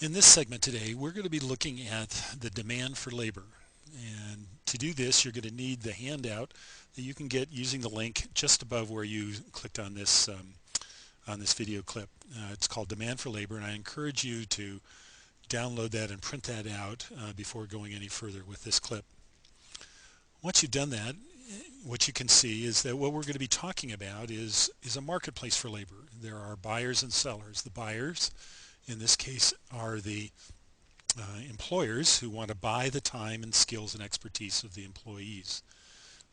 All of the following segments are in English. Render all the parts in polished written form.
In this segment today, we're going to be looking at the demand for labor. And to do this, you're going to need the handout that you can get using the link just above where you clicked on this video clip. It's called Demand for Labor, and I encourage you to download that and print that out before going any further with this clip. Once you've done that, what you can see is that what we're going to be talking about is a marketplace for labor. There are buyers and sellers. The buyers, in this case, are the employers who want to buy the time and skills and expertise of the employees.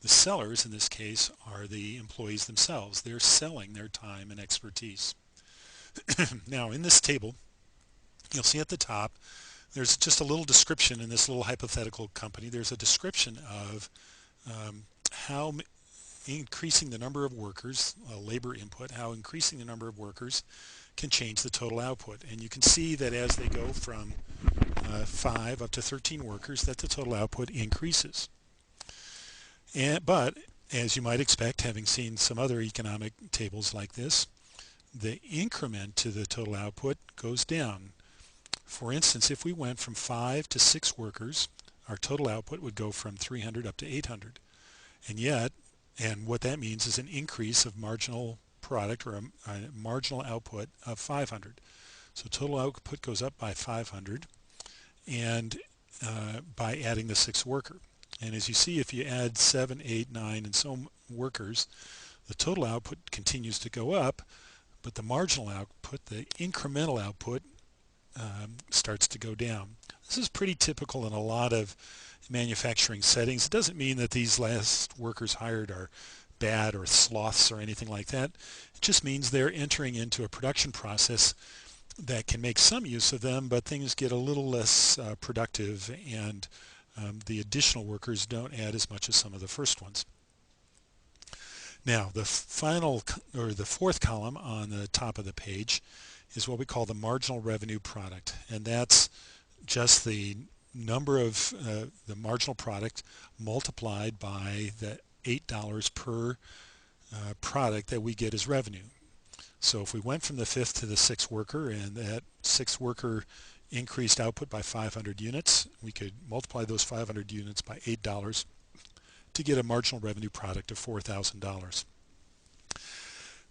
The sellers, in this case, are the employees themselves. They're selling their time and expertise. Now, in this table, you'll see at the top, there's just a little description in this little hypothetical company. There's a description of how increasing the number of workers, labor input, how increasing the number of workers can change the total output. And you can see that as they go from 5 up to 13 workers, that the total output increases. But as you might expect, having seen some other economic tables like this, the increment to the total output goes down. For instance, if we went from 5 to 6 workers, our total output would go from 300 up to 800. And what that means is an increase of marginal product, or a marginal output of 500. So total output goes up by 500 and by adding the 6th worker. And as you see, if you add 7, 8, 9 and so workers, the total output continues to go up, but the marginal output, the incremental output, starts to go down. This is pretty typical in a lot of manufacturing settings. It doesn't mean that these last workers hired are bad or sloths or anything like that. It just means they're entering into a production process that can make some use of them, but things get a little less productive, and the additional workers don't add as much as some of the first ones. Now, the final, or the 4th column on the top of the page is what we call the marginal revenue product, and that's just the number of the marginal product multiplied by the $8 per product that we get as revenue. So if we went from the 5th to the 6th worker, and that 6th worker increased output by 500 units, we could multiply those 500 units by $8 to get a marginal revenue product of $4,000.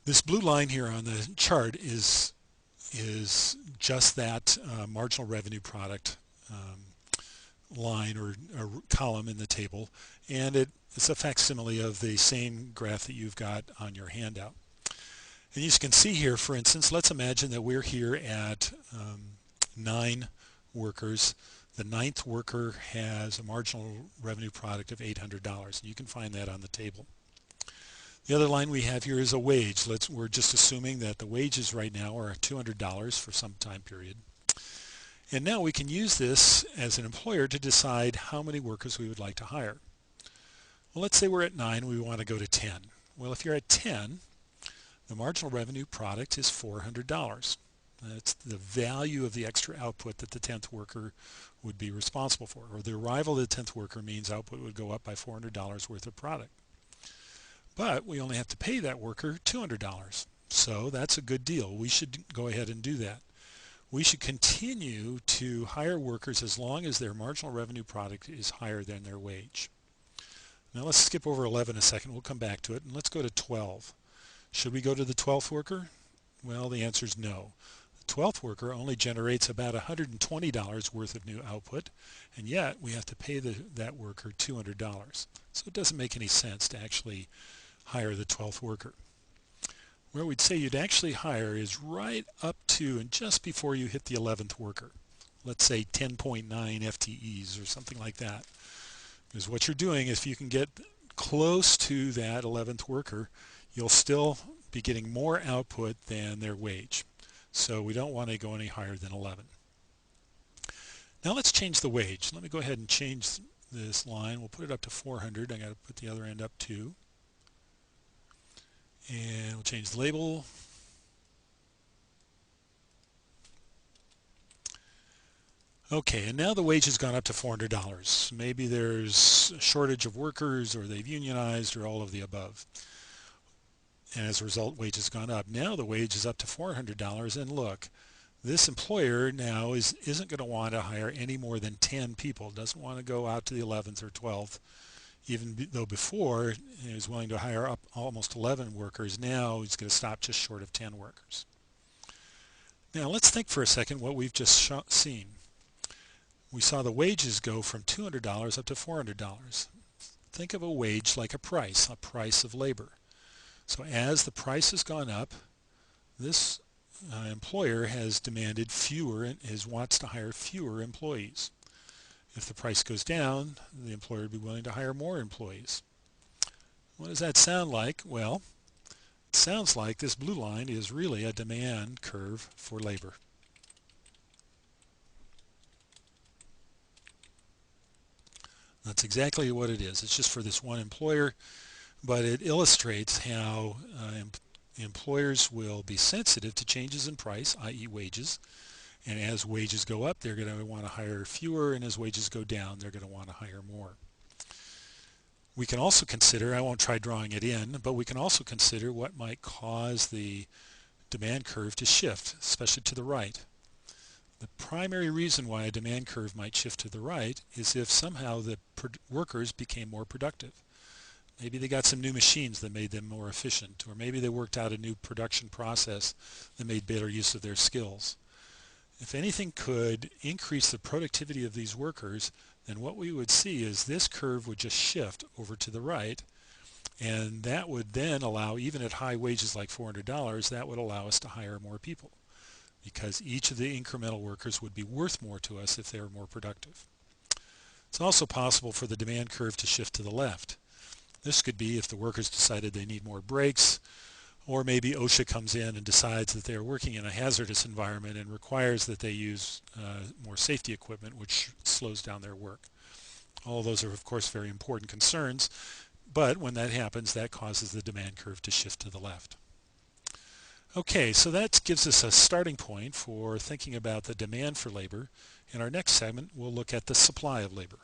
This blue line here on the chart is just that marginal revenue product line or column in the table, and it's a facsimile of the same graph that you've got on your handout. And you can see here, for instance, let's imagine that we're here at 9 workers. The 9th worker has a marginal revenue product of $800. You can find that on the table. The other line we have here is a wage. We're just assuming that the wages right now are $200 for some time period. And now we can use this as an employer to decide how many workers we would like to hire. Well, let's say we're at 9, we want to go to 10. Well, if you're at 10, the marginal revenue product is $400. That's the value of the extra output that the 10th worker would be responsible for. Or the arrival of the 10th worker means output would go up by $400 worth of product. But we only have to pay that worker $200. So that's a good deal. We should go ahead and do that. We should continue to hire workers as long as their marginal revenue product is higher than their wage. Now let's skip over 11 a second. We'll come back to it, and let's go to 12. Should we go to the 12th worker? Well, the answer is no. The 12th worker only generates about $120 worth of new output, and yet we have to pay that worker $200. So it doesn't make any sense to actually hire the 12th worker. Where we'd say you'd actually hire is right up to and just before you hit the 11th worker. Let's say 10.9 FTEs or something like that. Because what you're doing, if you can get close to that 11th worker, you'll still be getting more output than their wage. So we don't want to go any higher than 11. Now let's change the wage. Let me go ahead and change this line. We'll put it up to 400. I got to put the other end up too. And we'll change the label. Okay, and now the wage has gone up to $400. Maybe there's a shortage of workers, or they've unionized, or all of the above. And as a result, wage has gone up. Now the wage is up to $400, and look, This employer now isn't going to want to hire any more than 10 people, doesn't want to go out to the 11th or 12th, even though before he was willing to hire up almost 11 workers. Now he's going to stop just short of 10 workers. Now let's think for a second what we've just seen. We saw the wages go from $200 up to $400. Think of a wage like a price of labor. So as the price has gone up, this employer has demanded wants to hire fewer employees. If the price goes down, the employer would be willing to hire more employees. What does that sound like? Well, it sounds like this blue line is really a demand curve for labor. That's exactly what it is. It's just for this one employer, but it illustrates how employers will be sensitive to changes in price, i.e. wages, and as wages go up, they're going to want to hire fewer, and as wages go down, they're going to want to hire more. We can also consider, I won't try drawing it in, but we can also consider what might cause the demand curve to shift, especially to the right. The primary reason why a demand curve might shift to the right is if somehow the workers became more productive. Maybe they got some new machines that made them more efficient, or maybe they worked out a new production process that made better use of their skills. If anything could increase the productivity of these workers, then what we would see is this curve would just shift over to the right, and that would then allow, even at high wages like $400, that would allow us to hire more people, because each of the incremental workers would be worth more to us if they were more productive. It's also possible for the demand curve to shift to the left. This could be if the workers decided they need more breaks, or maybe OSHA comes in and decides that they're working in a hazardous environment and requires that they use more safety equipment, which slows down their work. All of those are, of course, very important concerns, but when that happens, that causes the demand curve to shift to the left. Okay, so that gives us a starting point for thinking about the demand for labor. In our next segment, we'll look at the supply of labor.